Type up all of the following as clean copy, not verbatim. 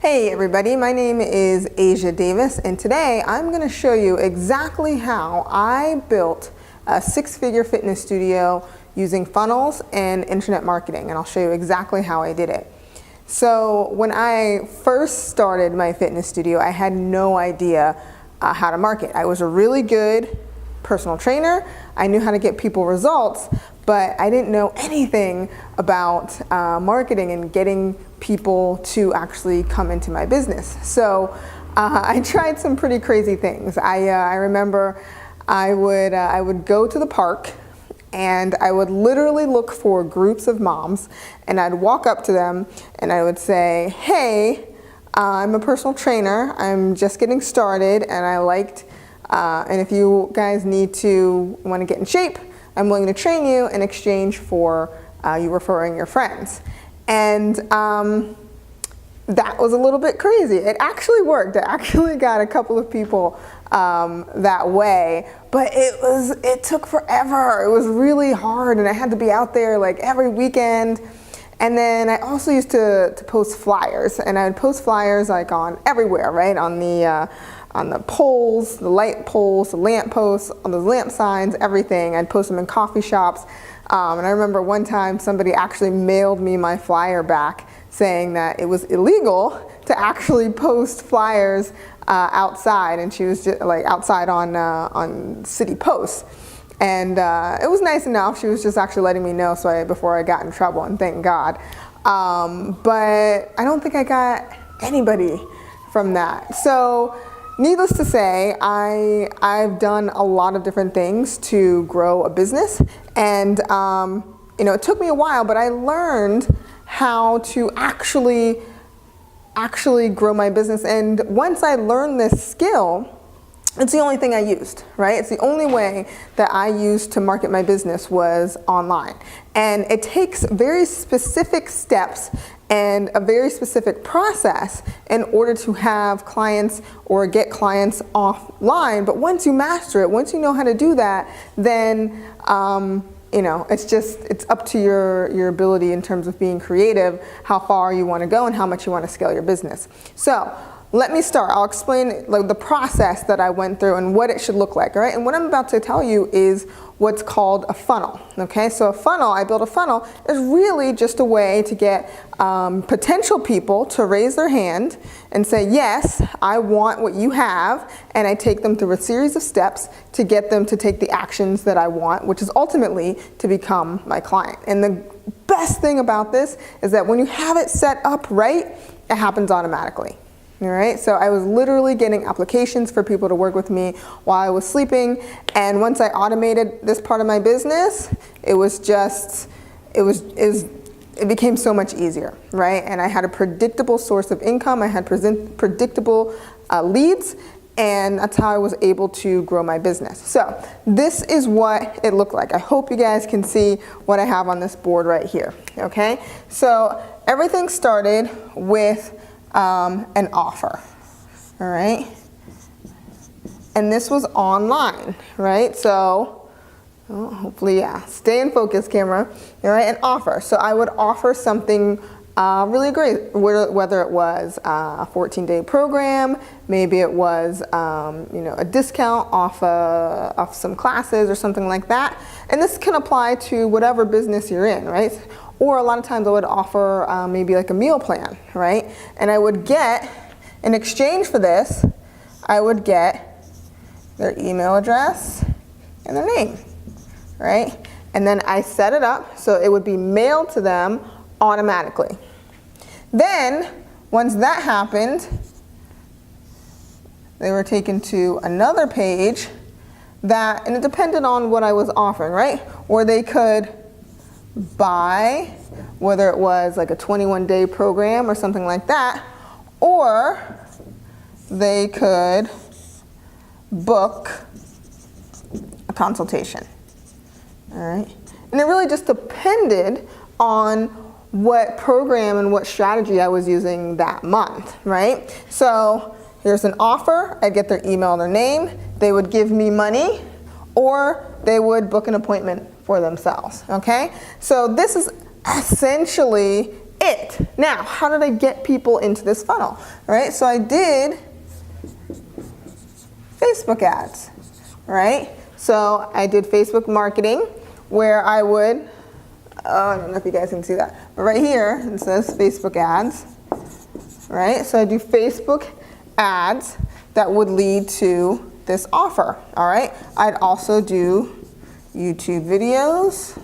Hey everybody, my name is Asia Davis, and today I'm going to show you exactly how I built a six-figure fitness studio using funnels and internet marketing, and I'll show you exactly how I did it. So when I first started my fitness studio, I had no idea how to market. I was a really good personal trainer. I knew how to get people results, but I didn't know anything about marketing and getting people to actually come into my business. So I tried some pretty crazy things. I remember I would go to the park and I would literally look for groups of moms, and I'd walk up to them and I would say, hey, I'm a personal trainer, I'm just getting started, and and if you guys want to get in shape, I'm willing to train you in exchange for you referring your friends. And that was a little bit crazy. It actually worked. I actually got a couple of people that way, but it took forever. It was really hard, and I had to be out there like every weekend. And then I also used to post flyers, and I would post flyers like on everywhere, right? On the poles, the light poles, the lamp posts, on the lamp signs, everything. I'd post them in coffee shops. And I remember one time somebody actually mailed me my flyer back saying that it was illegal to actually post flyers outside, and she was just like outside on city posts. And it was nice enough. She was just actually letting me know before I got in trouble, and thank God. But I don't think I got anybody from that. So needless to say, I've done a lot of different things to grow a business, and it took me a while, but I learned how to actually grow my business. And once I learned this skill, it's the only thing I used, right? It's the only way that I used to market my business was online. And it takes very specific steps and a very specific process in order to have clients or get clients offline. But once you master it, once you know how to do that, then it's up to your ability in terms of being creative, how far you want to go and how much you want to scale your business. So let me start. I'll explain the process that I went through and what it should look like, all right? And what I'm about to tell you is what's called a funnel, okay? So I built a funnel, is really just a way to get potential people to raise their hand and say, yes, I want what you have, and I take them through a series of steps to get them to take the actions that I want, which is ultimately to become my client. And the best thing about this is that when you have it set up right, it happens automatically. All right, so I was literally getting applications for people to work with me while I was sleeping, and once I automated this part of my business, it became so much easier, right? And I had a predictable source of income, I had predictable leads, and that's how I was able to grow my business. So this is what it looked like. I hope you guys can see what I have on this board right here, okay? So everything started with an offer, all right? And this was online, right? So hopefully, yeah, stay in focus, camera, all right? An offer. So I would offer something really great, whether it was a 14-day program, maybe it was a discount off some classes or something like that. And this can apply to whatever business you're in, right? Or a lot of times I would offer maybe like a meal plan, right? And I would get, in exchange for this, I would get their email address and their name, right? And then I set it up so it would be mailed to them automatically. Then, once that happened, they were taken to another page and it depended on what I was offering, right? Or they could buy, whether it was like a 21-day program or something like that, or they could book a consultation, all right? And it really just depended on what program and what strategy I was using that month, right? So here's an offer, I'd get their email, their name, they would give me money, or they would book an appointment for themselves, okay? So this is essentially it. Now, how did I get people into this funnel? All right, so I did Facebook ads, right? So I did Facebook marketing where I would, I don't know if you guys can see that, but right here it says Facebook ads, right? So I do Facebook ads that would lead to this offer, all right? I'd also do YouTube videos,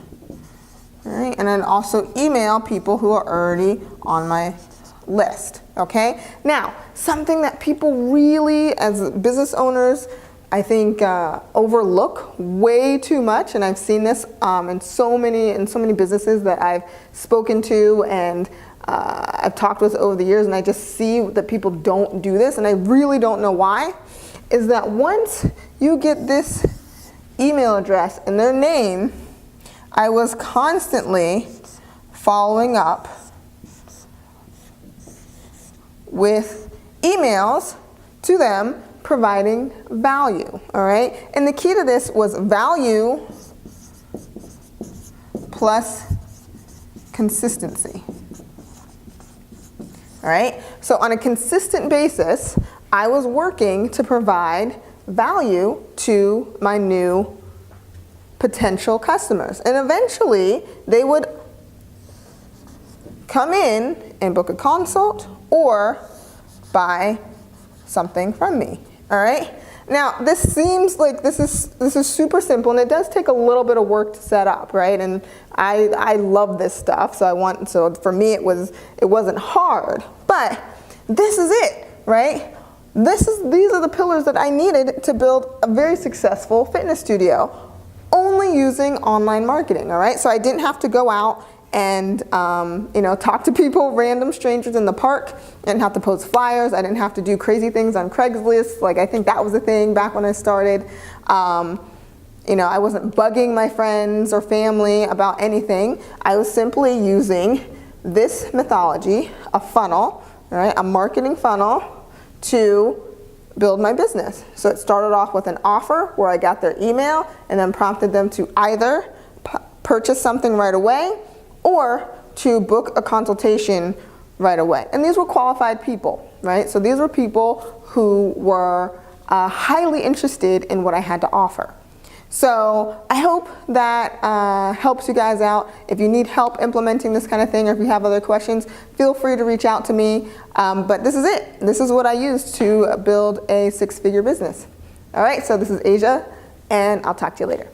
all right? And I'd also email people who are already on my list, okay? Now, something that people really, as business owners, I think overlook way too much, and I've seen this in so many businesses that I've spoken to and I've talked with over the years, and I just see that people don't do this, and I really don't know why, is that once you get this email address and their name, I was constantly following up with emails to them providing value, all right? And the key to this was value plus consistency, all right? So on a consistent basis, I was working to provide value to my new potential customers. And eventually, they would come in and book a consult or buy something from me. All right. Now, this seems like this is super simple, and it does take a little bit of work to set up, right? And I love this stuff, so for me it wasn't hard. But this is it, right? These are the pillars that I needed to build a very successful fitness studio, only using online marketing. All right. So I didn't have to go out and talk to people, random strangers in the park. I didn't have to post flyers. I didn't have to do crazy things on Craigslist. Like, I think that was a thing back when I started. I wasn't bugging my friends or family about anything. I was simply using this methodology, a funnel, right, a marketing funnel, to build my business. So it started off with an offer where I got their email and then prompted them to either purchase something right away or to book a consultation right away. And these were qualified people, right? So these were people who were highly interested in what I had to offer. So I hope that helps you guys out. If you need help implementing this kind of thing, or if you have other questions, feel free to reach out to me. But this is it. This is what I used to build a six-figure business. All right, so this is Asia, and I'll talk to you later.